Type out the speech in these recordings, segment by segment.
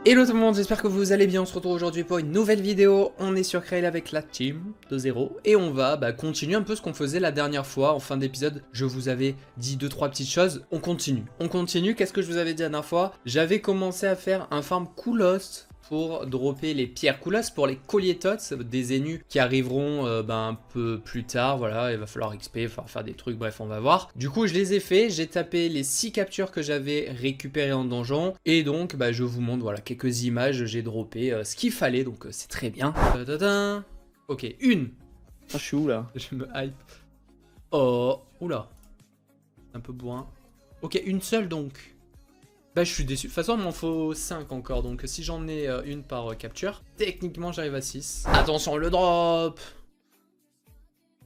Hello tout le monde, j'espère que vous allez bien, on se retrouve aujourd'hui pour une nouvelle vidéo. On est sur Krail avec la team de 0 et on va continuer un peu ce qu'on faisait la dernière fois. En fin d'épisode, je vous avais dit 2-3 petites choses, on continue. Qu'est-ce que je vous avais dit la dernière fois? J'avais commencé à faire un farm Koulos pour dropper les pierres Koulos pour les colliers tots, des énus qui arriveront un peu plus tard. Voilà, il va falloir XP, il va falloir faire des trucs, bref on va voir. Du coup je les ai fait, j'ai tapé les 6 captures que j'avais récupérées en donjon et donc je vous montre voilà quelques images, j'ai droppé ce qu'il fallait, donc c'est très bien. Ok, une. Ah, je suis où là? Je me hype. Oh, oula, un peu bourrin. Ok, une seule donc. Bah je suis déçu, de toute façon il m'en faut 5 encore, donc si j'en ai une par capture, techniquement j'arrive à 6. Attention le drop.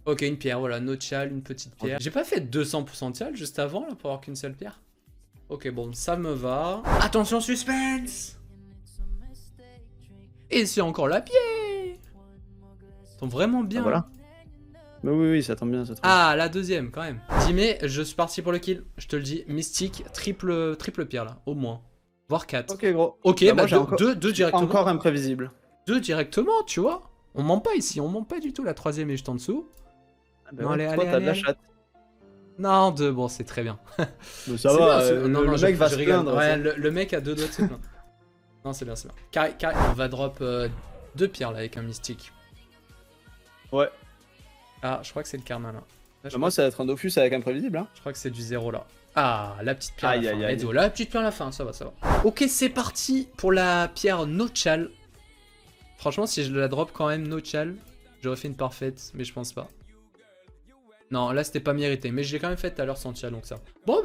Ok, une pierre, voilà, no chal, une petite pierre. J'ai pas fait 200% de chal juste avant là pour avoir qu'une seule pierre. Ok bon, ça me va. Attention suspense. Et c'est encore la pierre. Ils sont vraiment bien. Ah, voilà. Bah oui, ça tombe bien, ça tombe bien. Ah, la deuxième quand même. Dimé, je suis parti pour le kill. Je te le dis, mystique, triple pierre là, au moins. Voire 4. Ok gros. Ok, moi, j'ai encore... deux directement. Encore imprévisible. 2 directement, tu vois. On ment pas ici, on ment pas du tout. La troisième est juste en dessous. Ah bah Non, ouais, allez, toi, t'as de la allez. chatte. Non, 2, bon, c'est très bien. Mais ça va, non, le mec va se rigole. plaindre. Ouais, le mec a 2 doigts de se plaindre. Non, c'est bien, c'est bien. Carré, on va drop 2 pierres là avec un mystique. Ouais. Ah, je crois que c'est le karma là. Là, Bah, moi, ça va être un Dofus avec imprévisible. Hein. je crois que c'est du 0 là. Ah, la petite pierre à Aïe, la aïe, fin. aïe. Let's go. La petite pierre à la fin, ça va, ça va. Ok, c'est parti pour la pierre no chal. Franchement, si je la drop quand même no chal, j'aurais fait une parfaite, mais je pense pas. Non, là c'était pas mérité, mais je l'ai quand même fait tout à l'heure sans chal, donc ça. Bon,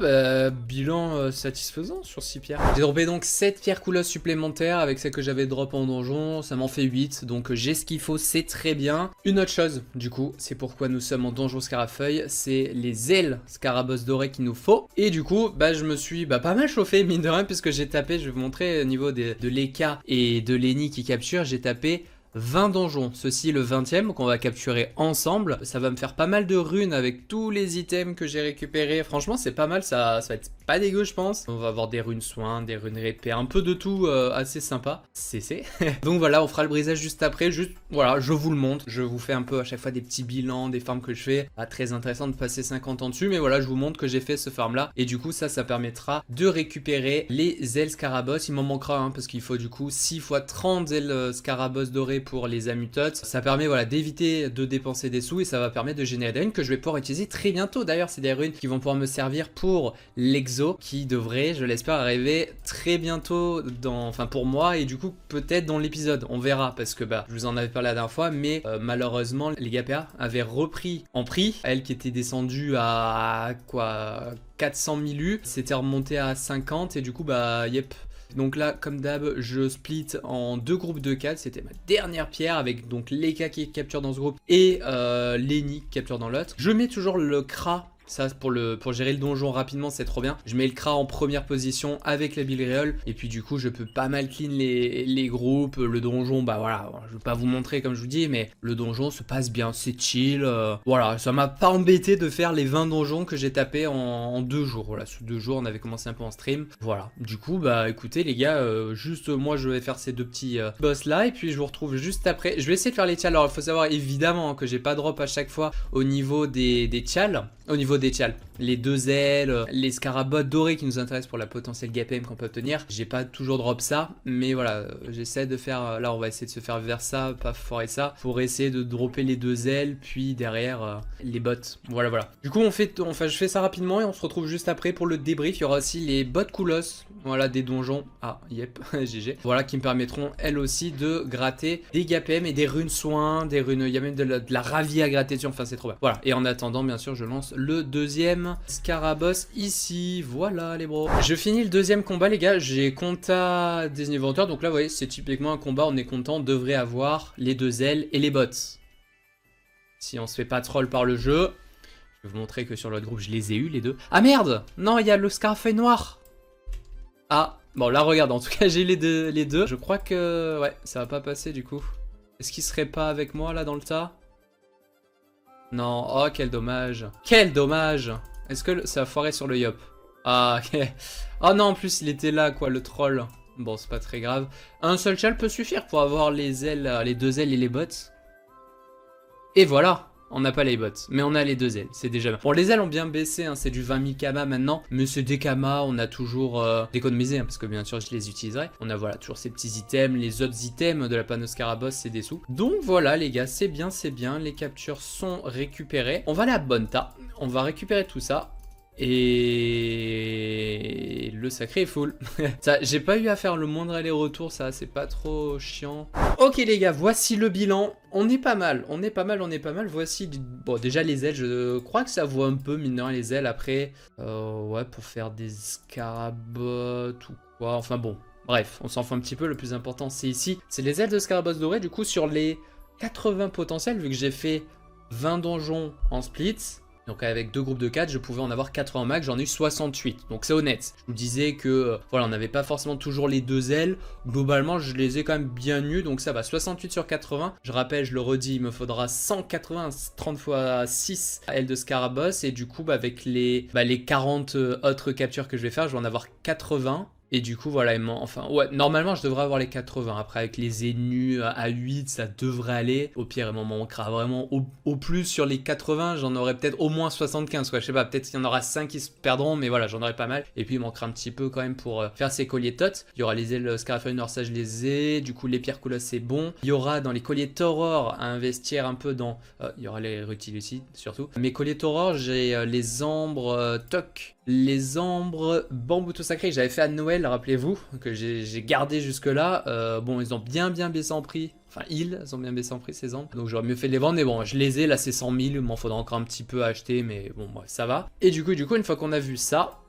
bilan satisfaisant sur 6 pierres. J'ai droppé donc 7 pierres Koulos supplémentaires avec celles que j'avais drop en donjon, ça m'en fait 8, donc j'ai ce qu'il faut, c'est très bien. Une autre chose, du coup, c'est pourquoi nous sommes en donjon Scarafeuille, c'est les ailes Scarabosse dorées qu'il nous faut. Et du coup, je me suis pas mal chauffé, mine de rien, puisque j'ai tapé, je vais vous montrer au niveau de l'Eka et de l'Eni qui capture, j'ai tapé 20 donjons, ceci le 20e qu'on va capturer ensemble. Ça va me faire pas mal de runes avec tous les items que j'ai récupérés. Franchement c'est pas mal, ça va être pas dégueu je pense. On va avoir des runes soins, des runes répé, un peu de tout assez sympa. CC. Donc voilà, on fera le brisage juste après. Juste voilà, je vous le montre. Je vous fais un peu à chaque fois des petits bilans, des farms que je fais. Pas très intéressant de passer 50 ans dessus, mais voilà, je vous montre que j'ai fait ce farm là. Et du coup ça permettra de récupérer les ailes Scarabosse. Il m'en manquera parce qu'il faut du coup 6 x 30 ailes Scarabosse dorées pour les amutotes. Ça permet voilà d'éviter de dépenser des sous et ça va permettre de générer des runes que je vais pouvoir utiliser très bientôt. D'ailleurs c'est des runes qui vont pouvoir me servir pour l'exo qui devrait, je l'espère, arriver très bientôt enfin pour moi et du coup peut-être dans l'épisode. On verra parce que je vous en avais parlé la dernière fois mais malheureusement les GPA avaient repris en prix. Elle qui était descendue à quoi 400 000 U, c'était remonté à 50 et du coup yep. Donc là, comme d'hab, je split en 2 groupes de 4. C'était ma dernière pierre avec donc l'Eka qui capture dans ce groupe et l'Eni qui capture dans l'autre. Je mets toujours le Kra. Ça pour gérer le donjon rapidement c'est trop bien. Je mets le Kra en première position avec la Bilréole. Et puis du coup je peux pas mal clean les groupes. Le donjon voilà, je vais pas vous montrer comme je vous dis. Mais le donjon se passe bien, c'est chill. Voilà, ça m'a pas embêté de faire les 20 donjons que j'ai tapé en 2 jours. Voilà, sous 2 jours on avait commencé un peu en stream. Voilà, du coup écoutez les gars, juste moi je vais faire ces 2 petits boss là. Et puis je vous retrouve juste après. Je vais essayer de faire les tchals. Alors il faut savoir évidemment que j'ai pas drop à chaque fois au niveau des tchals. Au niveau des tchals, les 2 ailes, les scarabottes dorés qui nous intéressent pour la potentielle GPM qu'on peut obtenir. J'ai pas toujours drop ça, mais voilà, j'essaie de faire, là on va essayer de se faire vers ça, pas foirer ça, pour essayer de dropper les 2 ailes, puis derrière les bots. Voilà. Du coup je fais ça rapidement et on se retrouve juste après pour le débrief. Il y aura aussi les bots Koulos, voilà des donjons, ah yep, GG. Voilà qui me permettront elles aussi de gratter des GPM et des runes soins, des runes, il y a même de la ravie à gratter dessus, enfin c'est trop bien. Voilà, et en attendant bien sûr je lance le 2e Scarabosse ici, voilà les bros. Je finis le 2e combat les gars, j'ai compta des inventeurs, donc là vous voyez c'est typiquement un combat, on est content, devrait avoir les 2 ailes et les bots. Si on se fait pas troll par le jeu, je vais vous montrer que sur l'autre groupe je les ai eu les 2. Ah merde, non il y a le Scarafeuille noir. Ah, bon là regarde, en tout cas j'ai les deux. Je crois que ouais, ça va pas passer du coup. Est-ce qu'il serait pas avec moi là dans le tas? Non, oh quel dommage. Quel dommage. Est-ce que ça a foiré sur le yop? Ah, ok. Oh non, en plus, il était là, quoi, le troll. Bon, c'est pas très grave. Un seul chal peut suffire pour avoir les ailes, les 2 ailes et les bottes. Et voilà, on n'a pas les bottes, mais on a les 2 ailes, c'est déjà bien. Bon, les ailes ont bien baissé, hein, c'est du 20 000 kama maintenant, mais c'est des kama, on a toujours d'économiser, hein, parce que bien sûr je les utiliserai. On a voilà, toujours ces petits items, les autres items de la Panos Carabosse, c'est des sous. Donc voilà les gars, c'est bien, les captures sont récupérées. On va aller à Bonta, on va récupérer tout ça. Et le sacré est full. Ça, j'ai pas eu à faire le moindre aller-retour, ça, c'est pas trop chiant. Ok les gars, voici le bilan. On est pas mal, on est pas mal. Voici, bon déjà les ailes, je crois que ça vaut un peu, mine de rien, les ailes. Après, ouais, pour faire des scarabottes ou quoi, enfin bon. Bref, on s'en fout un petit peu, le plus important c'est ici. C'est les ailes de Scarabosse doré, du coup sur les 80 potentiels, vu que j'ai fait 20 donjons en splits. Donc avec 2 groupes de 4, je pouvais en avoir 80 max, j'en ai eu 68. Donc c'est honnête. Je vous disais que voilà, on n'avait pas forcément toujours les 2 ailes. Globalement, je les ai quand même bien eus, donc ça va. 68 sur 80. Je rappelle, je le redis, il me faudra 180, 30 fois 6 ailes de Scarabosse. Et du coup, avec les 40 autres captures que je vais faire, je vais en avoir 80. Et du coup, voilà, enfin, ouais, normalement, je devrais avoir les 80. Après, avec les énus à 8, ça devrait aller. Au pire, il m'en manquera vraiment au plus sur les 80. J'en aurai peut-être au moins 75, quoi. Je sais pas, peut-être qu'il y en aura 5 qui se perdront, mais voilà, j'en aurai pas mal. Et puis, il manquera un petit peu quand même pour faire ces colliers tot. Il y aura les ailes Scarafunor, ça, je les ai. Du coup, les pierres colosses, c'est bon. Il y aura dans les colliers Tauror à investir un peu dans... il y aura les rutiles aussi, surtout. Mes colliers Tauror, j'ai les ambres toc. Les ambres bambouto sacré, j'avais fait à Noël, rappelez-vous, que j'ai gardé jusque-là. Bon, ils ont bien baissé en prix. Enfin, ils ont bien baissé en prix, ces ambres. Donc j'aurais mieux fait de les vendre, mais bon, je les ai. Là, c'est 100 000, il m'en faudra encore un petit peu à acheter, mais bon, bref, ça va. Et du coup, une fois qu'on a vu ça,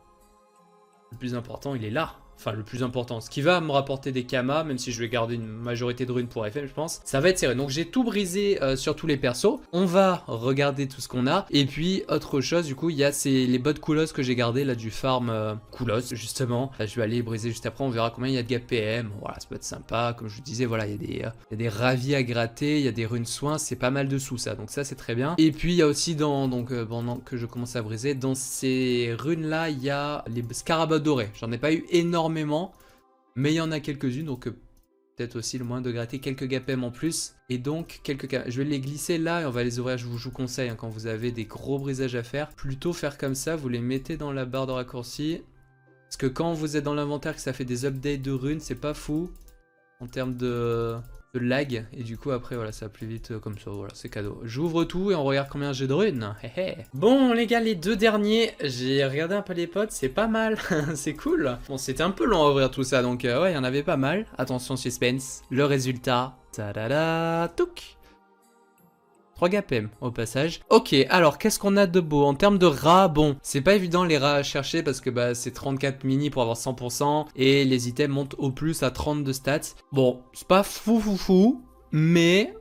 le plus important, il est là. Enfin, le plus important, ce qui va me rapporter des kamas, même si je vais garder une majorité de runes pour FM, je pense, ça va être serré. Donc j'ai tout brisé sur tous les persos. On va regarder tout ce qu'on a. Et puis, autre chose, du coup, il y a les bottes Koulos que j'ai gardées, là, du farm Koulos, justement. Là, je vais aller briser juste après, on verra combien il y a de gap PM. Voilà, ça peut être sympa. Comme je vous disais, voilà, il y a des ravis à gratter, il y a des runes soins, c'est pas mal de sous, ça. Donc ça, c'est très bien. Et puis, il y a aussi, pendant que je commence à briser, dans ces runes-là, il y a les scarabées dorés. J'en ai pas eu énormément, mais il y en a quelques-unes, donc peut-être aussi le moyen de gratter quelques gapem en plus. Et donc, je vais les glisser là et on va les ouvrir. Je vous conseille, hein, quand vous avez des gros brisages à faire, plutôt faire comme ça, vous les mettez dans la barre de raccourci. Parce que quand vous êtes dans l'inventaire, que ça fait des updates de runes, c'est pas fou en termes de lag. Et du coup, après, voilà, ça va plus vite comme ça. Voilà, c'est cadeau. J'ouvre tout et on regarde combien j'ai de runes. Bon, les gars, les 2 derniers, j'ai regardé un peu les potes, c'est pas mal. C'est cool. Bon, c'était un peu long à ouvrir tout ça, donc ouais, il y en avait pas mal. Attention, suspense. Le résultat. Tadada, touc. 3 gapem au passage. Ok, alors qu'est-ce qu'on a de beau en termes de rats? Bon, c'est pas évident les rats à chercher parce que bah, c'est 34 mini pour avoir 100% et les items montent au plus à 30 de stats. Bon, c'est pas fou, mais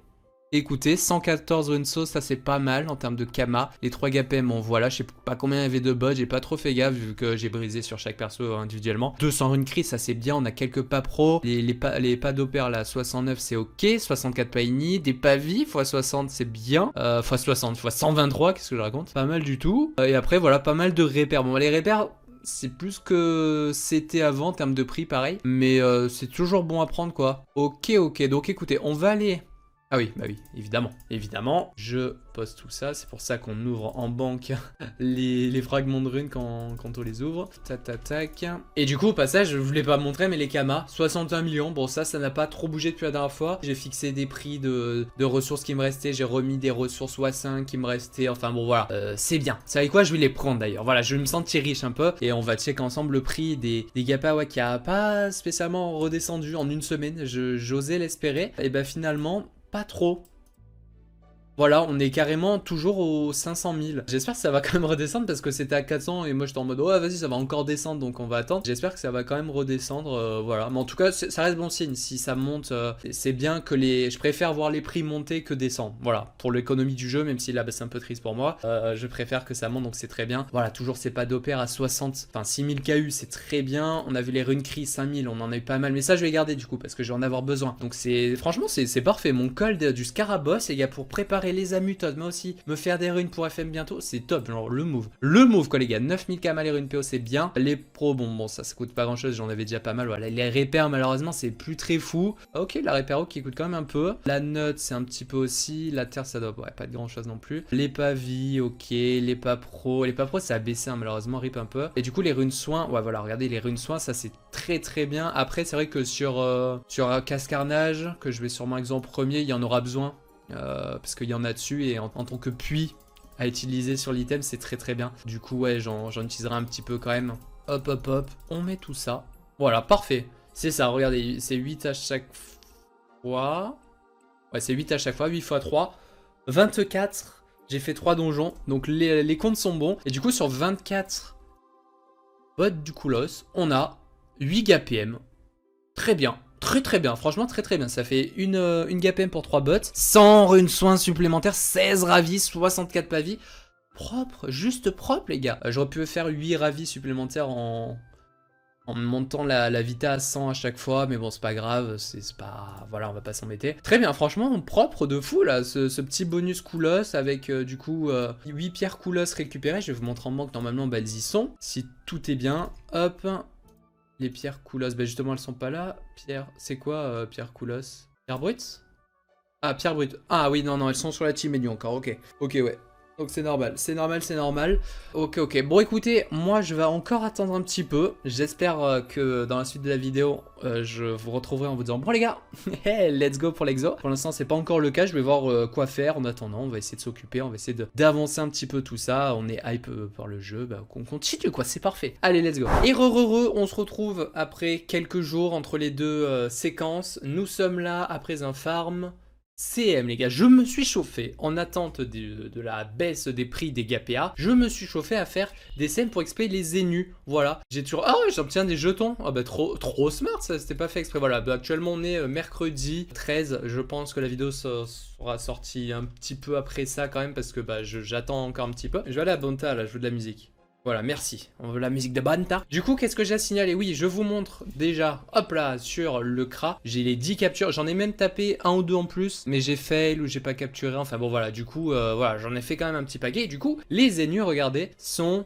écoutez, 114 runes sauce, ça c'est pas mal en termes de kama. Les 3 gapem, bon voilà, je sais pas combien il y avait de bots, j'ai pas trop fait gaffe vu que j'ai brisé sur chaque perso individuellement. 200 runes cris, ça c'est bien, on a quelques pas pro. Les pas d'opère là, 69 c'est ok, 64 paini, des pavis, x60 c'est bien, x60, x123, qu'est-ce que je raconte? Pas mal du tout. Et après voilà, pas mal de repères. Bon, les repères... c'est plus que c'était avant en termes de prix, pareil. Mais c'est toujours bon à prendre, quoi. Ok, donc écoutez, on va aller... Ah oui, bah oui, évidemment. Je pose tout ça, c'est pour ça qu'on ouvre en banque les fragments de runes quand on les ouvre. Tac. Et du coup, au passage, je voulais pas montrer, mais les kamas, 61 millions. Bon, ça n'a pas trop bougé depuis la dernière fois. J'ai fixé des prix de ressources qui me restaient, j'ai remis des ressources x5 qui me restaient. Enfin bon, voilà, c'est bien. Vous savez quoi, je vais les prendre d'ailleurs. Voilà, je vais me sentir riche un peu. Et on va checker ensemble le prix des gapas, ouais, qui a pas spécialement redescendu en une semaine. J'osais l'espérer. Et bah finalement... pas trop. Voilà, on est carrément toujours aux 500 000. J'espère que ça va quand même redescendre parce que c'était à 400 et moi j'étais en mode ouais vas-y ça va encore descendre donc on va attendre. J'espère que ça va quand même redescendre, voilà. Mais en tout cas ça reste bon signe, si ça monte, c'est bien que je préfère voir les prix monter que descendre. Voilà, pour l'économie du jeu, même si là bah, c'est un peu triste pour moi, je préfère que ça monte donc c'est très bien. Voilà, toujours ces pas d'opère à 60, enfin 6000 KU c'est très bien. On a vu les runes cris 5000, on en a eu pas mal, mais ça je vais garder du coup parce que je vais en avoir besoin. Donc franchement c'est parfait, mon col du Scarabosse les gars pour préparer et les amutotes, mais aussi me faire des runes pour FM bientôt, c'est top, genre le move. Le move quoi les gars, 9000 km les runes PO c'est bien. Les pros, bon ça coûte pas grand chose, j'en avais déjà pas mal, voilà. Les repères malheureusement c'est plus très fou. Ok, la repère qui coûte quand même un peu. La note c'est un petit peu aussi, la terre ça doit pas être grand chose non plus. Les pavis, ok, les pas pro ça a baissé hein, malheureusement, rip un peu. Et du coup les runes soins, ouais voilà, regardez les runes soins, ça c'est très bien. Après c'est vrai que sur Casse-Carnage, que je vais sûrement exemple premier, il y en aura besoin. Parce qu'il y en a dessus et en tant que puits à utiliser sur l'item c'est très bien. Du coup ouais j'en utiliserai un petit peu quand même. Hop, on met tout ça. Voilà, parfait. C'est ça, regardez, c'est 8 à chaque fois. Ouais c'est 8 à chaque fois, 8 x 3. 24, j'ai fait 3 donjons, donc les comptes sont bons. Et du coup sur 24 bots du Koulos, on a 8 GPM. Très bien. Très bien, franchement très bien. Ça fait une GPM pour 3 bots, 100 runes soins supplémentaires, 16 ravis, 64 pavis. Propre, juste propre les gars. J'aurais pu faire 8 ravis supplémentaires en montant la vita à 100 à chaque fois, mais bon c'est pas grave, c'est pas... Voilà, on va pas s'embêter. Très bien, franchement propre de fou là, ce petit bonus Koulos avec du coup 8 pierres Koulos récupérées. Je vais vous montrer en banque, normalement bah, elles y sont, si tout est bien. Hop. Les pierres Koulos, bah justement elles sont pas là. Pierre, c'est quoi pierre Koulos? Pierre brute? Ah, pierre brute. Ah oui, non, elles sont sur la team menu encore, ok. Ok, ouais. Donc c'est normal. Ok. Bon écoutez, moi je vais encore attendre un petit peu. J'espère que dans la suite de la vidéo, je vous retrouverai en vous disant bon les gars, let's go pour l'exo. Pour l'instant c'est pas encore le cas, je vais voir quoi faire en attendant. On va essayer de s'occuper, on va essayer d'avancer un petit peu tout ça. On est hype par le jeu, bah qu'on continue quoi, c'est parfait. Allez let's go. Et on se retrouve après quelques jours entre les deux séquences. Nous sommes là après un farm CM les gars, je me suis chauffé en attente de la baisse des prix des GPA. Je me suis chauffé à faire des CM pour XP les Zénus. Voilà, j'ai toujours... Ah ouais, j'obtiens des jetons. Ah bah trop smart ça, c'était pas fait exprès. Voilà, bah, actuellement on est mercredi 13. Je pense que la vidéo sera sortie un petit peu après ça quand même parce que bah, j'attends encore un petit peu. Je vais aller à Bonta là, je veux de la musique. Voilà, merci. On veut la musique de Banta. Du coup, qu'est-ce que j'ai à signaler? Oui, je vous montre déjà, hop là, sur le CRA. J'ai les 10 captures. J'en ai même tapé un ou deux en plus, mais j'ai fail ou j'ai pas capturé. Enfin bon, voilà, du coup, voilà, j'en ai fait quand même un petit paquet. Et du coup, les ennemis, regardez, sont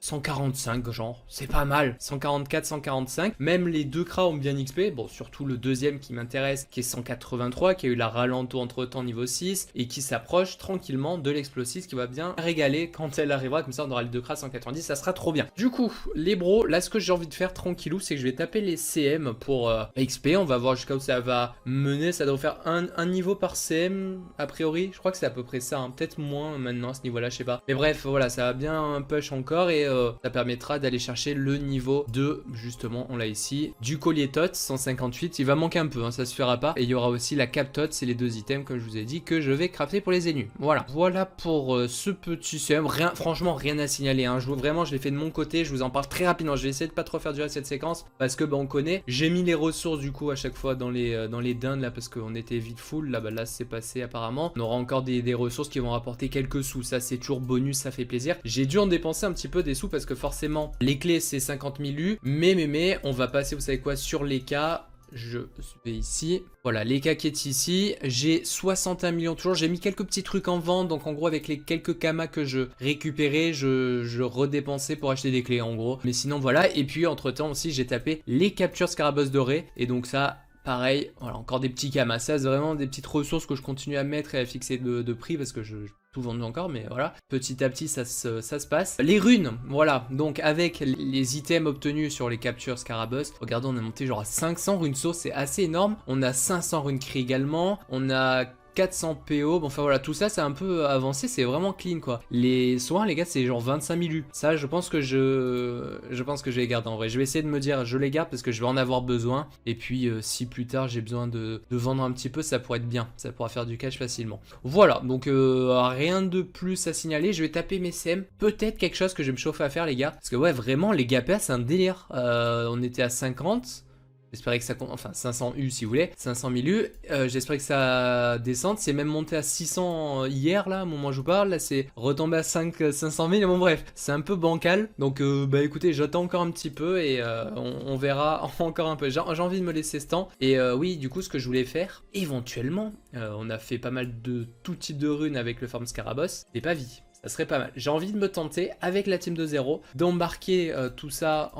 145 genre, c'est pas mal, 144, 145, même les deux cras ont bien XP, bon surtout le deuxième qui m'intéresse qui est 183, qui a eu la ralento entre temps niveau 6 et qui s'approche tranquillement de l'explosif qui va bien régaler quand elle arrivera, comme ça on aura les deux cras 190, ça sera trop bien. Du coup, les bros, là ce que j'ai envie de faire tranquillou, c'est que je vais taper les CM pour XP, on va voir jusqu'à où ça va mener, ça doit faire un niveau par CM a priori, je crois que c'est à peu près ça, hein. Peut-être moins maintenant à ce niveau là, je sais pas. Mais bref, voilà, ça va bien push encore et ça permettra d'aller chercher le niveau 2, justement, on l'a ici, du collier tot, 158, il va manquer un peu, hein, ça se fera pas, et il y aura aussi la cap tot, c'est les deux items, comme je vous ai dit, que je vais crafter pour les ennemis, voilà pour ce petit CM, franchement rien à signaler, hein. Vraiment je l'ai fait de mon côté, je vous en parle très rapidement, je vais essayer de pas trop faire durer cette séquence, parce que bah, on connaît, j'ai mis les ressources du coup à chaque fois dans les dindes là, parce qu'on était vite full, là, bah, là c'est passé apparemment, on aura encore des ressources qui vont rapporter quelques sous, ça c'est toujours bonus, ça fait plaisir, j'ai dû en dépenser un petit peu des sous parce que forcément les clés c'est 50 000 U, mais on va passer, vous savez quoi, sur les cas. Je vais ici, voilà les cas qui est ici, j'ai 61 millions toujours, j'ai mis quelques petits trucs en vente, donc en gros avec les quelques kamas que je récupérais, je redépensais pour acheter des clés en gros, mais sinon voilà, et puis entre temps aussi j'ai tapé les captures Scarabosse doré, et donc ça... Pareil, voilà, encore des petits kamas, ça c'est vraiment des petites ressources que je continue à mettre et à fixer de prix parce que je tout vendu encore, mais voilà, petit à petit ça se passe. Les runes, voilà, donc avec les items obtenus sur les captures Scarabosse, regardez on est monté genre à 500 runes sauce, c'est assez énorme, on a 500 runes cri également, on a 400 PO, bon enfin voilà, tout ça c'est un peu avancé, c'est vraiment clean quoi. Les soins les gars c'est genre 25 000 U, ça je pense que je vais les garder en vrai, je vais essayer de me dire je les garde parce que je vais en avoir besoin, et puis si plus tard j'ai besoin de vendre un petit peu, ça pourrait être bien, ça pourra faire du cash facilement. Voilà, donc rien de plus à signaler, je vais taper mes CM, peut-être quelque chose que je vais me chauffer à faire les gars, parce que ouais vraiment les GPA c'est un délire, on était à 50, J'espérais que ça compte, enfin 500 U si vous voulez, 500 000 U. J'espérais que ça descende. C'est même monté à 600 hier là, au moment où je vous parle. Là c'est retombé à 500 000. Bon bref, c'est un peu bancal. Donc bah écoutez, j'attends encore un petit peu et on verra encore un peu. J'ai envie de me laisser ce temps. Et oui, du coup, ce que je voulais faire, éventuellement, on a fait pas mal de tout type de runes avec le Farm Scaraboss, des pavis. Ça serait pas mal. J'ai envie de me tenter avec la team de 0 d'embarquer tout ça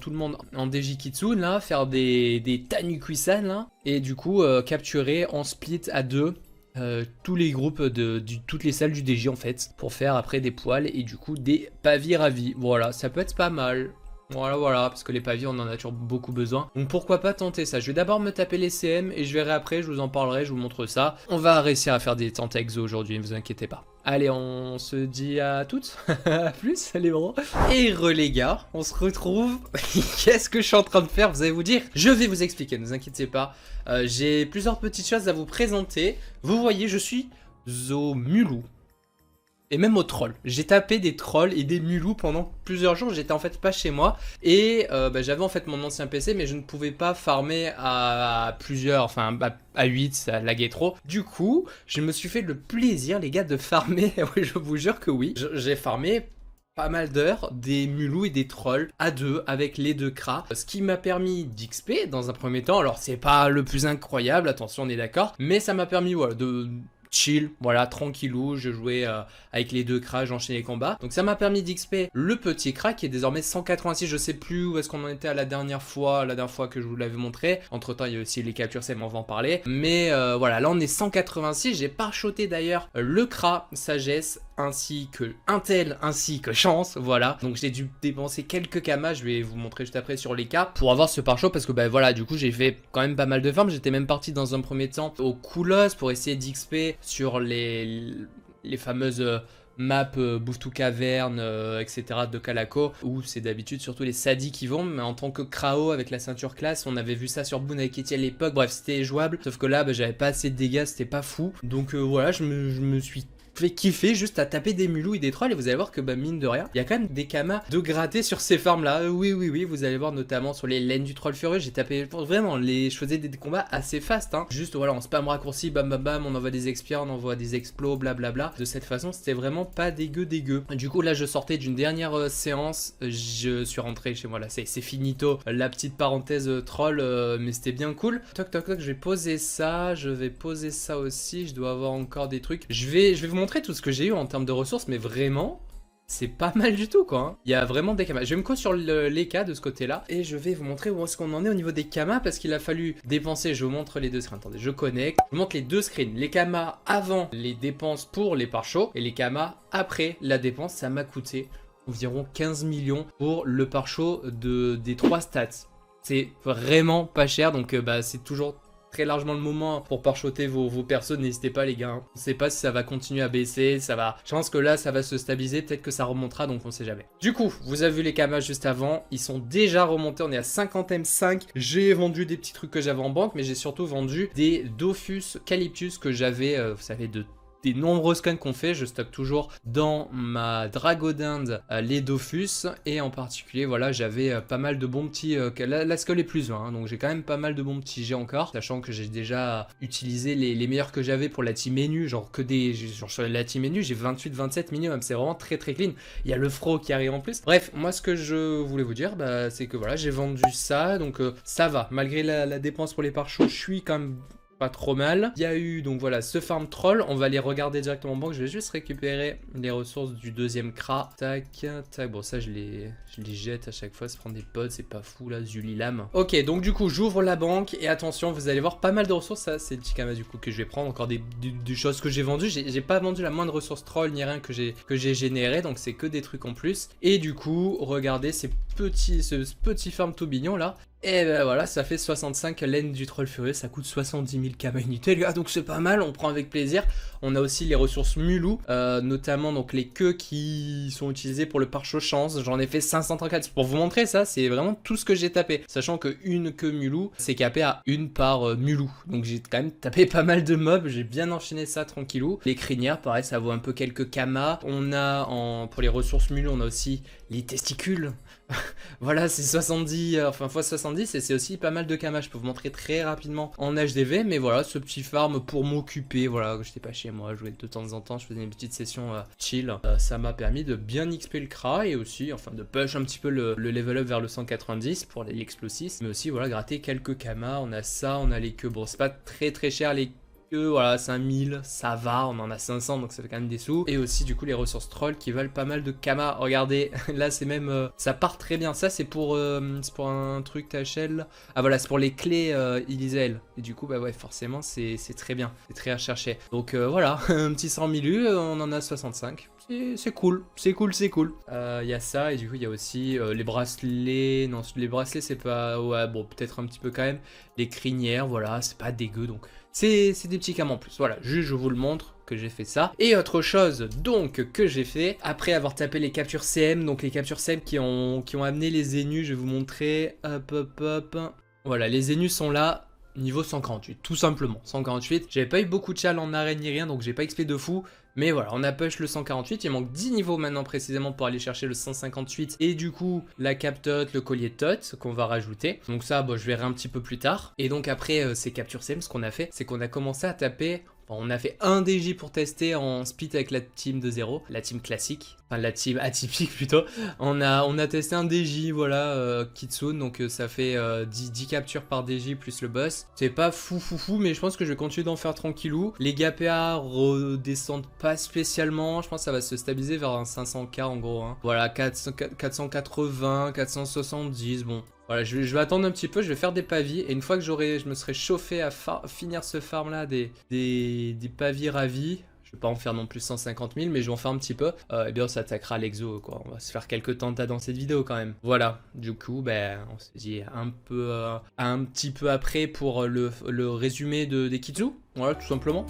tout le monde en DJ Kitsune là, faire des Tanuki-san là, et du coup capturer en split à 2 tous les groupes toutes les salles du DJ en fait, pour faire après des poils et du coup des pavis ravis. Voilà, ça peut être pas mal. Voilà, parce que les pavis on en a toujours beaucoup besoin. Donc pourquoi pas tenter ça. Je vais d'abord me taper les CM et je verrai après, je vous en parlerai, je vous montre ça. On va réussir à faire des tentes exo aujourd'hui, ne vous inquiétez pas. Allez, on se dit à toutes. À plus, les bros. Et les gars, on se retrouve. Qu'est-ce que je suis en train de faire? Vous allez vous dire. Je vais vous expliquer, ne vous inquiétez pas. J'ai plusieurs petites choses à vous présenter. Vous voyez, je suis au mulou. Et même aux trolls. J'ai tapé des trolls et des mulous pendant plusieurs jours. J'étais en fait pas chez moi. Et j'avais en fait mon ancien PC, mais je ne pouvais pas farmer à plusieurs, enfin à 8, ça laguait trop. Du coup, je me suis fait le plaisir, les gars, de farmer. Oui, je vous jure que oui. J'ai farmé pas mal d'heures, des mulous et des trolls à 2 avec les 2 cras. Ce qui m'a permis d'XP dans un premier temps. Alors c'est pas le plus incroyable, attention, on est d'accord. Mais ça m'a permis voilà, de chill, voilà, tranquillou, je jouais avec les 2 cras, j'enchaînais les combats. Donc ça m'a permis d'XP le petit cra qui est désormais 186, je sais plus où est-ce qu'on en était à la dernière fois que je vous l'avais montré. Entre temps il y a aussi les captures, c'est on va en parler. Mais voilà, là on est 186, j'ai parchoté d'ailleurs le cra, sagesse, ainsi que intel, ainsi que chance, voilà. Donc j'ai dû dépenser quelques kamas, je vais vous montrer juste après sur les cas, pour avoir ce pare-choc parce que bah voilà, du coup j'ai fait quand même pas mal de farms. J'étais même parti dans un premier temps au Koulos pour essayer d'XP sur les fameuses maps Bouffe tout caverne, etc. de Calaco, où c'est d'habitude surtout les sadis qui vont, mais en tant que Krao avec la ceinture classe, on avait vu ça sur Boon avec Etienne à l'époque, bref c'était jouable, sauf que là bah, j'avais pas assez de dégâts, c'était pas fou, donc voilà, je me suis fait kiffer juste à taper des mulous et des trolls et vous allez voir que bah mine de rien il y a quand même des kamas de gratter sur ces farms là. Oui vous allez voir notamment sur les laines du troll furieux, j'ai tapé vraiment je faisais des combats assez fast hein. Juste voilà, on spam raccourci, bam bam bam, on envoie des expires, on envoie des explos, blablabla. De cette façon c'était vraiment pas dégueu. Du coup là je sortais d'une dernière séance, je suis rentré chez moi là, c'est finito la petite parenthèse troll, mais c'était bien cool. Toc toc toc, je vais poser ça, aussi, je dois avoir encore des trucs. Je vais vous montrer tout ce que j'ai eu en termes de ressources, mais vraiment c'est pas mal du tout quoi hein. Il y a vraiment des kamas. Je vais me co sur les cas de ce côté là et je vais vous montrer où est-ce qu'on en est au niveau des kamas, parce qu'il a fallu dépenser. Je vous montre les deux screens, attendez, je connecte, je vous montre les deux screens, les kamas avant les dépenses pour les pare-chocs et les kamas après la dépense. Ça m'a coûté environ 15 millions pour le pare-choc des 3 stats. C'est vraiment pas cher, donc bah c'est toujours très largement le moment pour parchoter vos persos. N'hésitez pas les gars, on sait pas si ça va continuer à baisser, je pense que là ça va se stabiliser, peut-être que ça remontera, donc on sait jamais. Du coup vous avez vu les kamas juste avant, ils sont déjà remontés, on est à 50 M5. J'ai vendu des petits trucs que j'avais en banque, mais j'ai surtout vendu des Dofus Calyptus que j'avais, vous savez, des nombreux scans qu'on fait. Je stocke toujours dans ma Dragodinde les Dofus, et en particulier voilà, j'avais pas mal de bons petits la skull est plus 20 hein, donc j'ai quand même pas mal de bons petits jets encore, sachant que j'ai déjà utilisé les meilleurs que j'avais pour la team menu, genre sur la team menu j'ai 28-27 minimum, c'est vraiment très clean. Il y a le fro qui arrive en plus. Bref, moi ce que je voulais vous dire bah, c'est que voilà, j'ai vendu ça, donc ça va, malgré la dépense pour les pare-chocs, je suis quand même pas trop mal. Il y a eu donc voilà ce farm troll, on va les regarder directement en banque. Je vais juste récupérer les ressources du deuxième cra. Tac, tac, bon ça je les jette à chaque fois, se prendre des pods, c'est pas fou là, Zulilam. Ok, donc du coup j'ouvre la banque et attention, vous allez voir pas mal de ressources. Ça c'est le petit kamas du coup que je vais prendre, encore des choses que j'ai vendues. J'ai pas vendu la moindre ressource troll ni rien que j'ai généré, donc c'est que des trucs en plus. Et du coup regardez ce petit farm tout mignon là. Et ben voilà, ça fait 65 laines du troll furieux, ça coûte 70 000 kamas unité, les gars, donc c'est pas mal, on prend avec plaisir. On a aussi les ressources mulou, notamment donc les queues qui sont utilisées pour le pare-choc chance. J'en ai fait 534. Pour vous montrer ça, c'est vraiment tout ce que j'ai tapé. Sachant que une queue mulou, c'est capé à une par mulou. Donc j'ai quand même tapé pas mal de mobs, j'ai bien enchaîné ça tranquillou. Les crinières, pareil, ça vaut un peu quelques kamas. On a pour les ressources mulou, on a aussi les testicules. Voilà, c'est 70, enfin x 70 et c'est aussi pas mal de kama. Je peux vous montrer très rapidement en HDV, mais voilà, ce petit farm pour m'occuper. Voilà, j'étais pas chez moi, je jouais de temps en temps, je faisais une petite session chill. Ça m'a permis de bien XP le Kra et aussi, enfin, de push un petit peu le level up vers le 190 pour l'explosif, mais aussi, voilà, gratter quelques kamas. On a ça, on a les queues. Bon, c'est pas très cher les voilà, 5000, ça va, on en a 500 donc ça fait quand même des sous. Et aussi du coup les ressources troll qui valent pas mal de kama. Regardez, là c'est même, ça part très bien. Ça c'est pour un truc THL. Ah voilà, c'est pour les clés Elysiel. Et du coup bah ouais, forcément c'est très bien, c'est très recherché. Donc voilà, un petit 100 000 U, on en a 65. C'est cool, c'est cool. Il y a ça et du coup il y a aussi les bracelets. Non, les bracelets c'est pas... Ouais bon, peut-être un petit peu quand même. Les crinières, voilà, c'est pas dégueu donc... C'est des petits cams en plus, voilà, juste je vous le montre que j'ai fait ça. Et autre chose donc que j'ai fait, après avoir tapé les captures CM, donc les captures CM qui ont amené les Zénus, je vais vous montrer, hop. Voilà, les Zénus sont là, niveau 148, tout simplement, 148. J'avais pas eu beaucoup de chal en arène ni rien, donc j'ai pas XP de fou. Mais voilà, on a push le 148, il manque 10 niveaux maintenant précisément pour aller chercher le 158. Et du coup, la cap tot, le collier tot qu'on va rajouter. Donc ça, bon, je verrai un petit peu plus tard. Et donc après ces captures CM, ce qu'on a fait, c'est qu'on a commencé à taper... Enfin, on a fait un DJ pour tester en split avec la team de 0, la team classique, enfin la team atypique plutôt. On a testé un DJ, voilà, Kitsune, donc ça fait 10 captures par DJ plus le boss. C'est pas fou, mais je pense que je vais continuer d'en faire tranquillou. Les GPA redescendent pas spécialement, je pense que ça va se stabiliser vers un 500k en gros. Hein. Voilà, 480, 470, bon. Voilà, je vais attendre un petit peu, je vais faire des pavis et une fois que je me serai chauffé à finir ce farm là des pavis ravis, je vais pas en faire non plus 150 000 mais je vais en faire un petit peu, et bien on s'attaquera à l'exo quoi, on va se faire quelques tentats dans cette vidéo quand même. Voilà, du coup ben on se dit un petit peu après pour le résumé des Kitsu, voilà tout simplement.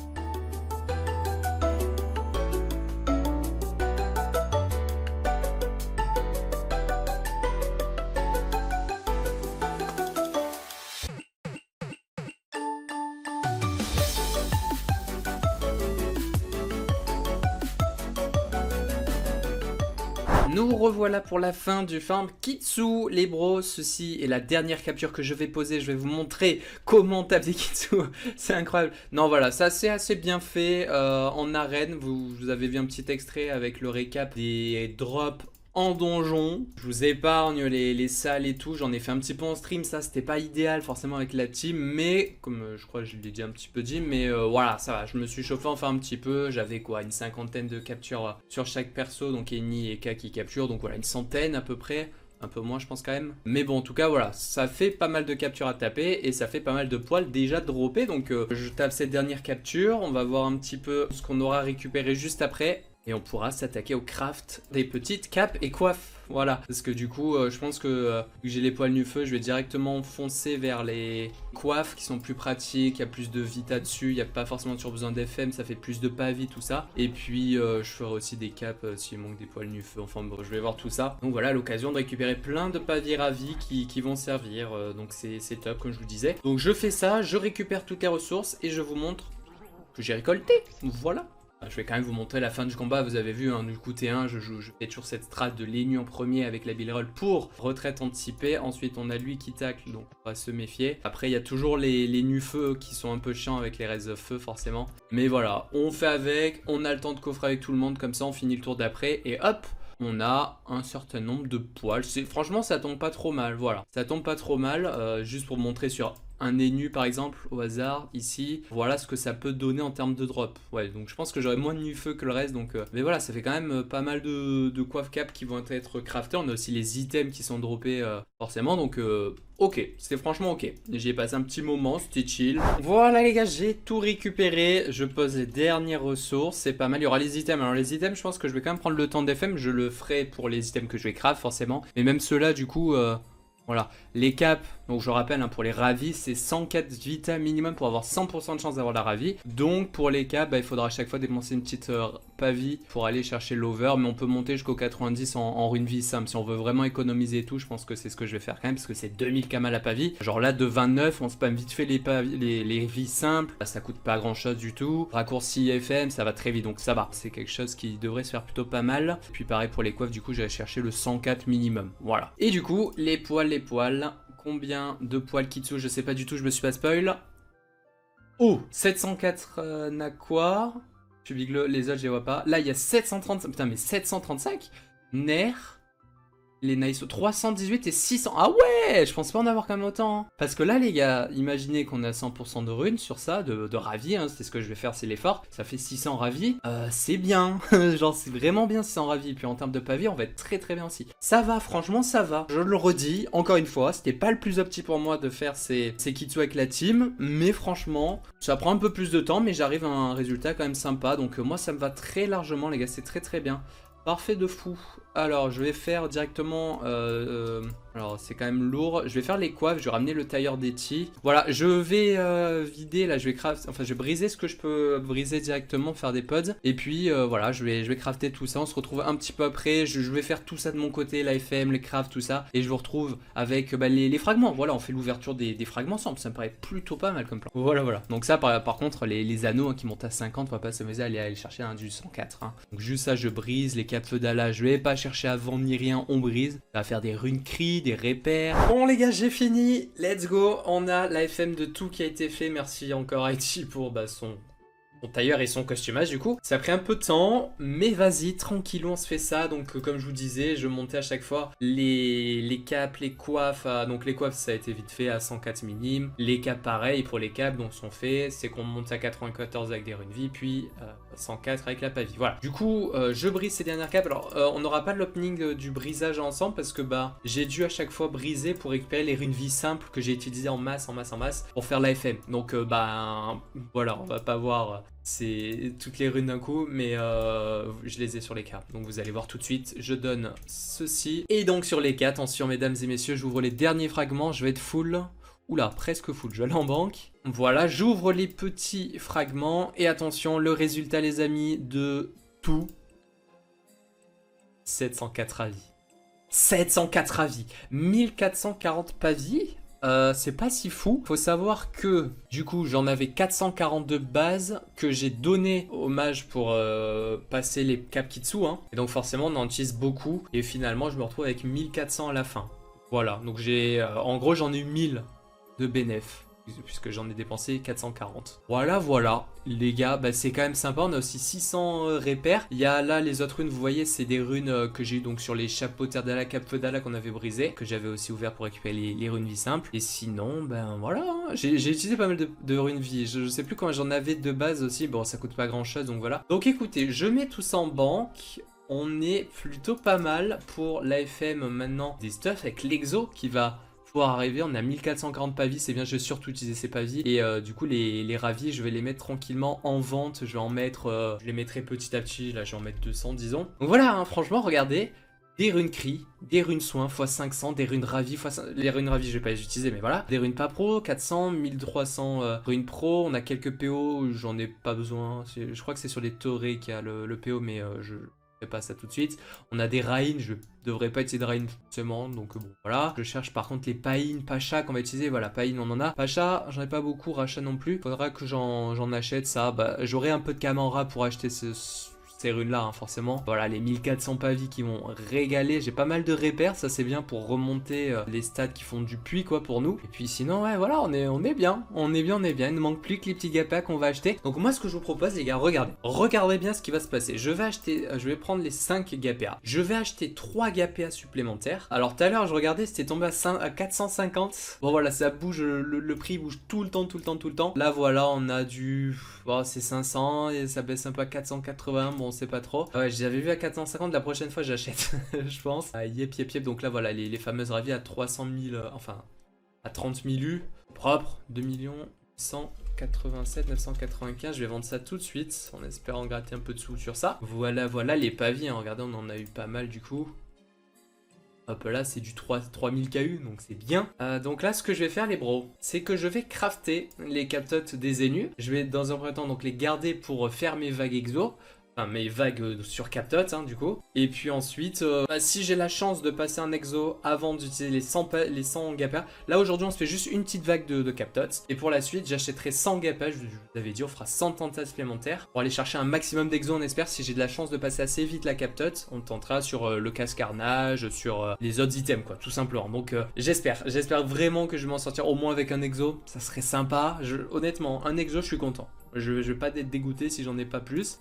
Nous revoilà pour la fin du farm Kitsu, les bros. Ceci est la dernière capture que je vais poser. Je vais vous montrer comment taper des Kitsu. C'est incroyable. Non, voilà, ça c'est assez bien fait en arène. Vous avez vu un petit extrait avec le récap des drops en donjon. Je vous épargne les salles et tout, j'en ai fait un petit peu en stream, ça c'était pas idéal forcément avec la team, mais comme je crois que je l'ai dit un petit peu dit, mais voilà, ça va, je me suis chauffé enfin un petit peu, j'avais quoi, une cinquantaine de captures sur chaque perso, donc Eni et K qui capturent, donc voilà, une centaine à peu près. Un peu moins je pense quand même. Mais bon en tout cas voilà, ça fait pas mal de captures à taper et ça fait pas mal de poils déjà droppés. Donc je tape cette dernière capture, on va voir un petit peu ce qu'on aura récupéré juste après. Et on pourra s'attaquer au craft des petites capes et coiffes. Voilà, parce que du coup, je pense que vu que j'ai les poils nu feu, je vais directement foncer vers les coiffes qui sont plus pratiques. Il y a plus de vita dessus, il n'y a pas forcément toujours besoin d'FM, ça fait plus de pavis, tout ça. Et puis, je ferai aussi des capes s'il manque des poils nu feu. Enfin, bon, je vais voir tout ça. Donc voilà, l'occasion de récupérer plein de pavis ravis qui vont servir. Donc c'est top, comme je vous disais. Donc je fais ça, je récupère toutes les ressources et je vous montre que j'ai récolté. Voilà. Je vais quand même vous montrer la fin du combat, vous avez vu, hein, du coup T1, je fais toujours cette strat de Lenu en premier avec la Bill Roll pour retraite anticipée. Ensuite on a lui qui tacle, donc on va se méfier. Après il y a toujours les nus feu qui sont un peu chiants avec les raises feu forcément. Mais voilà, on fait avec, on a le temps de coffrer avec tout le monde, comme ça on finit le tour d'après et hop, on a un certain nombre de poils. Franchement ça tombe pas trop mal, voilà. Ça tombe pas trop mal, juste pour montrer sur un Enu par exemple au hasard ici, voilà ce que ça peut donner en termes de drop. Ouais, donc je pense que j'aurai moins de nu feu que le reste, donc mais voilà, ça fait quand même pas mal de coiffe cap qui vont être craftés. On a aussi les items qui sont droppés forcément, donc ok, c'était franchement ok. J'y ai passé un petit moment, c'était chill. Voilà les gars, j'ai tout récupéré. Je pose les dernières ressources, c'est pas mal. Il y aura les items. Alors les items, je pense que je vais quand même prendre le temps d'FM. Je le ferai pour les items que je vais craft forcément. Mais même ceux-là, du coup, Voilà, les caps, donc je rappelle, hein, pour les ravis, c'est 104 vita minimum pour avoir 100% de chance d'avoir la ravie. Donc pour les caps, bah, il faudra à chaque fois dépenser une petite pavie pour aller chercher l'over, mais on peut monter jusqu'au 90 en rune vie simple. Si on veut vraiment économiser et tout, je pense que c'est ce que je vais faire quand même, parce que c'est 2000 kama la pavie. Genre là, de 29, on spam vite fait les vies simples, ça coûte pas grand chose du tout. Raccourci FM, ça va très vite, donc ça va. C'est quelque chose qui devrait se faire plutôt pas mal. Puis pareil pour les coiffes, du coup, j'allais chercher le 104 minimum. Voilà. Et du coup, les poils, combien de poils Kitsu, je sais pas du tout, je me suis pas spoil. Oh, 704 Nakwa. Public les autres, je les vois pas. Là, il y a 735. Putain, mais 735 Nerf. Les Naiso 318 et 600. Ah ouais, je pense pas en avoir quand même autant. Hein. Parce que là, les gars, imaginez qu'on a 100% de runes sur ça, de ravis. Hein, c'est ce que je vais faire, c'est l'effort. Ça fait 600 ravis. C'est bien. Genre, c'est vraiment bien 600 ravis. Puis en termes de pavis, on va être très très bien aussi. Ça va, franchement, ça va. Je le redis, encore une fois, c'était pas le plus opti pour moi de faire ces Kitsu avec la team. Mais franchement, ça prend un peu plus de temps, mais j'arrive à un résultat quand même sympa. Donc moi, ça me va très largement, les gars, c'est très très bien. Parfait de fou. Alors, je vais faire directement... alors, c'est quand même lourd. Je vais faire les coiffes. Je vais ramener le tailleur d'Eti. Voilà, je vais vider. Là, je vais craft... Enfin, je vais briser ce que je peux briser directement, faire des pods. Et puis, voilà, je vais crafter tout ça. On se retrouve un petit peu après. Je vais faire tout ça de mon côté, la FM, les crafts, tout ça. Et je vous retrouve avec les fragments. Voilà, on fait l'ouverture des fragments ensemble. Ça me paraît plutôt pas mal comme plan. Voilà, voilà. Donc ça, par contre, les anneaux hein, qui montent à 50, on va pas s'amuser à aller chercher un du 104. Hein. Donc juste ça, je brise. Les capes d'Ala, je vais pas chercher à vendre ni rien, on brise. On va faire des runes cri, des repères. Bon les gars, j'ai fini. Let's go. On a la FM de tout qui a été fait. Merci encore à Eti pour son tailleur et son costumage du coup. Ça a pris un peu de temps, mais vas-y, tranquillou, on se fait ça. Donc comme je vous disais, je montais à chaque fois les capes, les coiffes. Donc les coiffes, ça a été vite fait à 104 minimes. Les capes, pareil, pour les capes, donc sont faits. C'est qu'on monte à 94 avec des runes vie, puis 104 avec la pavie. Voilà. Du coup, je brise ces dernières capes. Alors, on n'aura pas l'opening du brisage ensemble parce que j'ai dû à chaque fois briser pour récupérer les runes vie simples que j'ai utilisées en masse pour faire la FM. Donc, voilà, on va pas voir c'est toutes les runes d'un coup, mais je les ai sur les cartes. Donc vous allez voir tout de suite, je donne ceci. Et donc sur les 4, attention mesdames et messieurs, j'ouvre les derniers fragments, je vais être full. Oula, presque full, je vais aller en banque. Voilà, j'ouvre les petits fragments. Et attention, le résultat les amis de tout. 704 avis. 704 avis. 1440 pavis. C'est pas si fou. Faut savoir que du coup j'en avais 442 bases que j'ai donné au mage pour passer les cap Kitsu hein. Et donc forcément on en utilise beaucoup. Et finalement je me retrouve avec 1400 à la fin. Voilà, donc j'ai en gros j'en ai eu 1000 de bénéf. Puisque j'en ai dépensé 440. Voilà, voilà. Les gars, c'est quand même sympa. On a aussi 600 repères. Il y a là les autres runes, vous voyez, c'est des runes que j'ai eu donc sur les chapeaux terre d'Ala, cap feu d'Ala qu'on avait brisé. Que j'avais aussi ouvert pour récupérer les runes vie simples. Et sinon, voilà. Hein. J'ai utilisé pas mal de runes vie. Je sais plus comment j'en avais de base aussi. Bon, ça coûte pas grand chose, donc voilà. Donc écoutez, je mets tout ça en banque. On est plutôt pas mal pour l'AFM maintenant des stuffs avec l'exo qui va arriver. On a 1440 pavis, c'est bien, je vais surtout utiliser ces pavis et du coup les ravis je vais les mettre tranquillement en vente, je vais en mettre je les mettrai petit à petit, là je vais en mettre 200 disons. Donc voilà hein, franchement regardez, des runes cri, des runes soins x 500, des runes ravis x 500, les runes ravis je vais pas les utiliser mais voilà, des runes pas pro, 400, 1300 runes pro, on a quelques PO, j'en ai pas besoin, je crois que c'est sur les taurés qu'il y a le PO mais je pas ça tout de suite. On a des Rain, je devrais pas utiliser de Rain forcément, donc bon voilà. Je cherche par contre les Pain, Pacha qu'on va utiliser, voilà, Pain on en a. Pacha, j'en ai pas beaucoup, Racha non plus. Faudra que j'en achète ça, j'aurai un peu de Kamara pour acheter ces runes là hein, forcément. Voilà les 1400 pavis qui vont régaler, j'ai pas mal de repères, ça c'est bien pour remonter les stats qui font du puits quoi pour nous. Et puis sinon ouais voilà on est bien, il ne manque plus que les petits gapas qu'on va acheter. Donc moi ce que je vous propose les gars, regardez bien ce qui va se passer. Je vais prendre les 5 GPA, je vais acheter 3 GPA supplémentaires. Alors tout à l'heure je regardais c'était tombé à 450. Bon voilà ça bouge, le prix bouge tout le temps. Là voilà on a du... Bon c'est 500 et ça baisse un peu à 480, bon c'est pas trop. Ouais, j'avais vu à 450, la prochaine fois j'achète, je pense. Yep. Donc là voilà, les fameuses ravis à 300 000, enfin à 30 000 U. Propre, 2 187 995. Je vais vendre ça tout de suite, en espérant gratter un peu de sous sur ça. Voilà, les pavis, hein, regardez, on en a eu pas mal du coup. Hop là, c'est du 3000 KU, donc c'est bien. Donc là, ce que je vais faire, les bros, c'est que je vais crafter les captotes des Zenu. Je vais dans un premier temps donc les garder pour faire mes vagues exo. Enfin, mes vagues sur captotes, hein, du coup. Et puis ensuite, si j'ai la chance de passer un exo avant d'utiliser les 100 GAPA, là aujourd'hui on se fait juste une petite vague de captotes. Et pour la suite, j'achèterai 100 GAPA, je vous avais dit, on fera 100 tentas supplémentaires pour aller chercher un maximum d'exo, on espère. Si j'ai de la chance de passer assez vite la captote, on tentera sur le casse-carnage, sur les autres items, quoi, tout simplement. Donc j'espère vraiment que je vais m'en sortir au moins avec un exo, ça serait sympa. Honnêtement, un exo, je suis content. Je vais pas être dégoûté si j'en ai pas plus.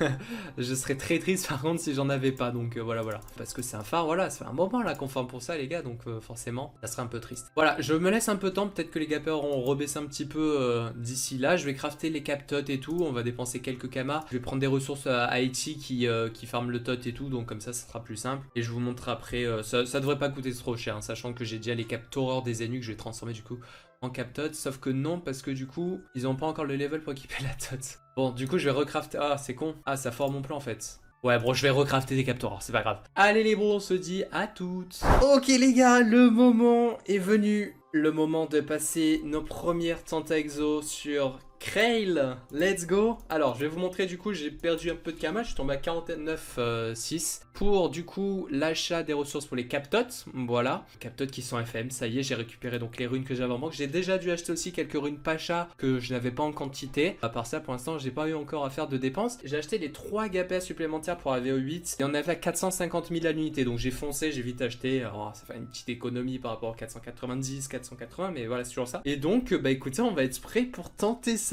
Je serais très triste par contre si j'en avais pas. Donc voilà. Parce que c'est un phare, voilà. Ça fait un moment là qu'on farm pour ça, les gars. Donc forcément, ça serait un peu triste. Voilà, je me laisse un peu de temps. Peut-être que les gappers auront rebaissé un petit peu d'ici là. Je vais crafter les cap tot et tout. On va dépenser quelques kamas. Je vais prendre des ressources à Haïti qui farm le tot et tout. Donc comme ça sera plus simple. Et je vous montre après. Ça devrait pas coûter trop cher, hein, sachant que j'ai déjà les cap torreurs des ennemis que je vais transformer du coup en captot, sauf que non, parce que du coup, ils ont pas encore le level pour équiper la tot. Bon, du coup, je vais recrafter. Ah, c'est con. Ah, ça forme mon plan en fait. Ouais, bon, je vais recrafter des captors, c'est pas grave. Allez les bros, on se dit à toutes. Ok les gars, le moment est venu. Le moment de passer nos premières tenta exo sur Krail. Let's go. Alors, je vais vous montrer du coup, j'ai perdu un peu de kama, je suis tombé à 49,6 pour du coup l'achat des ressources pour les captotes. Voilà, captotes qui sont FM, ça y est, j'ai récupéré donc les runes que j'avais en manque. J'ai déjà dû acheter aussi quelques runes Pacha que je n'avais pas en quantité. À part ça, pour l'instant, j'ai pas eu encore à faire de dépenses. J'ai acheté les 3 GP supplémentaires pour arriver au 8 et on avait à 450 000 à l'unité. Donc j'ai foncé, j'ai vite acheté. Alors, ça fait une petite économie par rapport aux 490, 480, mais voilà, c'est toujours ça. Et donc, bah écoutez, on va être prêt pour tenter ça.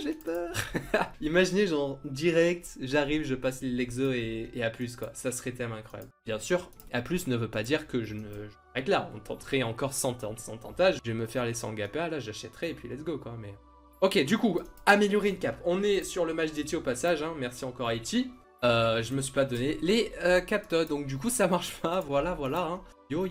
J'ai peur. Imaginez genre direct, j'arrive, je passe l'exo et A+, quoi. Ça serait tellement incroyable. Bien sûr, A+, ne veut pas dire que je règle là. On tenterait encore 100 tentages. Je vais me faire les 100 GPA, là j'achèterai et puis let's go, quoi. Mais... Ok, du coup, améliorer une cap. On est sur le match d'Haïti au passage, hein. Merci encore Haïti. Je me suis pas donné les captos, donc du coup ça marche pas, voilà, hein. Yo.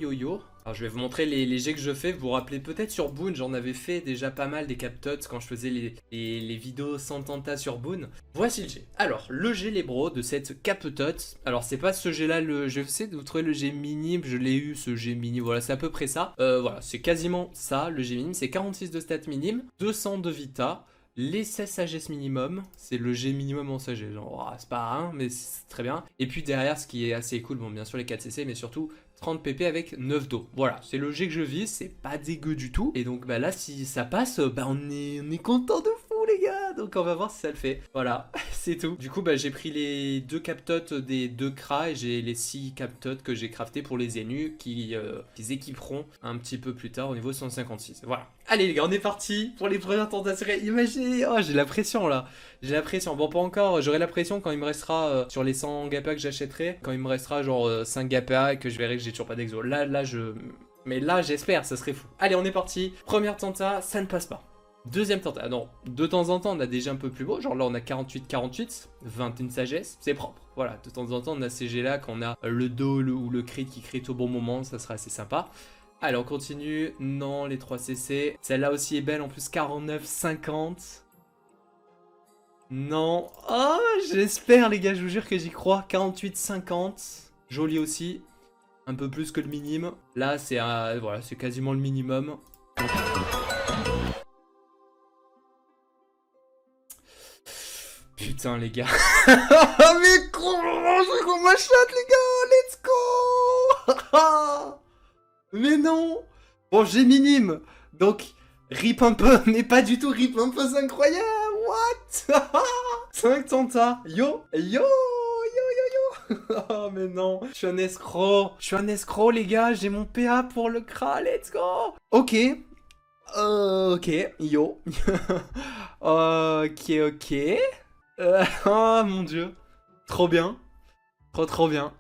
Alors je vais vous montrer les jets que je fais, vous vous rappelez peut-être sur Boon, j'en avais fait déjà pas mal des captots quand je faisais les vidéos sans tenta sur Boon. Voici le jet. Alors, le jet les bros de cette captote, alors c'est pas ce jet là, je sais de vous trouver le jet minime, je l'ai eu ce jet minime, voilà c'est à peu près ça. Voilà, c'est quasiment ça le jet minime, c'est 46 de stats minime, 200 de vita, les 16 sagesse minimum, c'est le G minimum en sagesse, genre c'est pas un, mais c'est très bien. Et puis derrière, ce qui est assez cool, bon bien sûr les 4 CC, mais surtout 30 PP avec 9 d'eau. Voilà, c'est le G que je vise, c'est pas dégueu du tout. Et donc bah là, si ça passe, bah on est content de fou les gars. Donc on va voir si ça le fait. Voilà, c'est tout. Du coup, bah j'ai pris les 2 captotes des 2 cras et j'ai les 6 captotes que j'ai crafté pour les Zenu qui équiperont un petit peu plus tard au niveau 156. Voilà. Allez les gars, on est parti pour les premières tentations. Imaginez, oh j'ai la pression là. J'ai la pression, bon pas encore, j'aurai la pression quand il me restera sur les 100 GPA que j'achèterai. Quand il me restera genre 5 GPA et que je verrai que j'ai toujours pas d'exo. Mais là j'espère, ça serait fou. Allez on est parti, première tenta, ça ne passe pas. Deuxième tenta, non, de temps en temps on a déjà un peu plus beau, genre là on a 48, 21 sagesse, c'est propre. Voilà, de temps en temps on a ces G là, quand on a le dos ou le crit qui crit au bon moment, ça sera assez sympa. Allez on continue, non les 3 CC, celle-là aussi est belle en plus 49, 50. Non, oh j'espère les gars, je vous jure que j'y crois, 48, 50, joli aussi, un peu plus que le minimum. Là c'est voilà, c'est quasiment le minimum. Putain les gars. Mais comment je qu'on m'achète les gars, let's go. Mais non. Bon j'ai minime, donc rip un peu, mais pas du tout rip un peu, c'est incroyable. What. 5 tenta. Yo. Oh mais non, je suis un escroc les gars, j'ai mon PA pour le cra, let's go. Ok, yo. Ok. Oh mon dieu, trop bien, trop bien.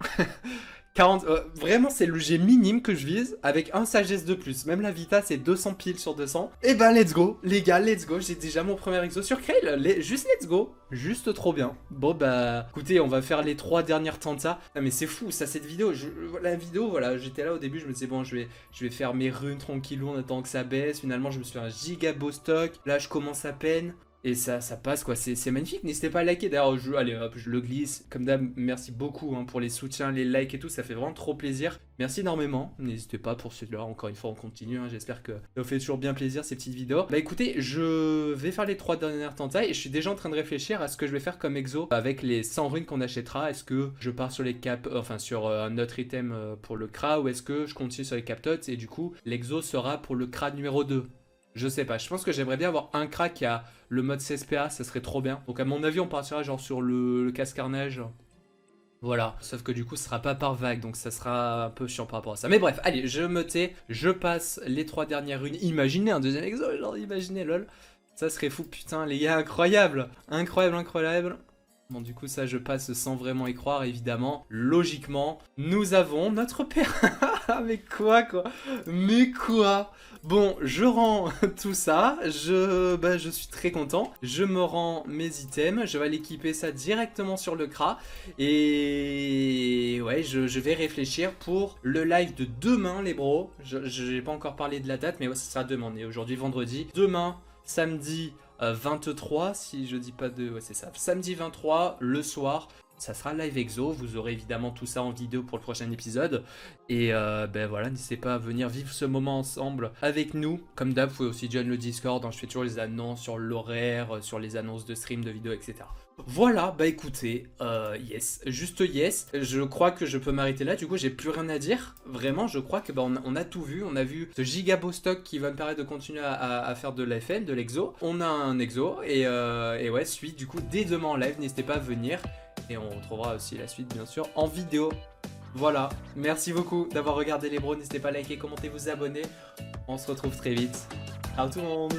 40, vraiment c'est le G minime que je vise avec un sagesse de plus. Même la vita c'est 200 piles sur 200. Et bah let's go les gars, let's go. J'ai déjà mon premier exo sur Krail. Juste let's go. Juste trop bien. Bon bah écoutez, on va faire les 3 dernières tentas. Ah mais c'est fou ça cette vidéo. La vidéo voilà, j'étais là au début, je me disais bon je vais faire mes runes tranquillou en attendant que ça baisse. Finalement je me suis fait un giga beau stock. Là je commence à peine. Et ça passe quoi, c'est magnifique. N'hésitez pas à liker. D'ailleurs, allez hop, je le glisse. Comme d'hab, merci beaucoup hein, pour les soutiens, les likes et tout. Ça fait vraiment trop plaisir. Merci énormément. N'hésitez pas pour celui-là. Encore une fois, on continue. Hein. J'espère que ça vous fait toujours bien plaisir ces petites vidéos. Bah écoutez, je vais faire les 3 dernières tentailles. Et je suis déjà en train de réfléchir à ce que je vais faire comme exo avec les 100 runes qu'on achètera. Est-ce que je pars sur les cap, enfin sur un autre item pour le Kra, ou est-ce que je continue sur les captots et du coup l'exo sera pour le Kra numéro 2. Je sais pas, je pense que j'aimerais bien avoir un Kra qui a le mode CSPA, ça serait trop bien. Donc à mon avis on partira genre sur le casse carnage. Voilà, sauf que du coup ce sera pas par vague, donc ça sera un peu chiant par rapport à ça. Mais bref, allez, je me tais, je passe les 3 dernières runes. Imaginez un deuxième exo, genre imaginez lol. Ça serait fou, putain les gars, incroyable. Incroyable, incroyable. Bon du coup ça je passe sans vraiment y croire évidemment. Logiquement, nous avons notre père. Mais quoi Mais quoi? Bon, je rends tout ça, je suis très content. Je me rends mes items, je vais aller équiper ça directement sur le Kra. Et ouais, je vais réfléchir pour le live de demain les bros. Je n'ai pas encore parlé de la date, mais ouais, ça sera demain. On est aujourd'hui vendredi. Demain, samedi 23, si je dis pas de... Ouais, c'est ça. Samedi 23, le soir. Ça sera live exo, vous aurez évidemment tout ça en vidéo pour le prochain épisode. Et ben voilà, n'hésitez pas à venir vivre ce moment ensemble avec nous. Comme d'hab, vous pouvez aussi joindre le Discord, hein, je fais toujours les annonces sur l'horaire, sur les annonces de stream, de vidéos, etc. Voilà, bah écoutez, yes, juste yes. Je crois que je peux m'arrêter là, du coup j'ai plus rien à dire. Vraiment, je crois que bah, on a tout vu. On a vu ce gigabo stock qui va me permettre de continuer à faire de l'FN, de l'exo. On a un exo, et ouais, suite du coup dès demain en live, n'hésitez pas à venir. Et on retrouvera aussi la suite bien sûr en vidéo. Voilà, merci beaucoup d'avoir regardé les bros. N'hésitez pas à liker, commenter, vous abonner. On se retrouve très vite. Ciao tout le monde.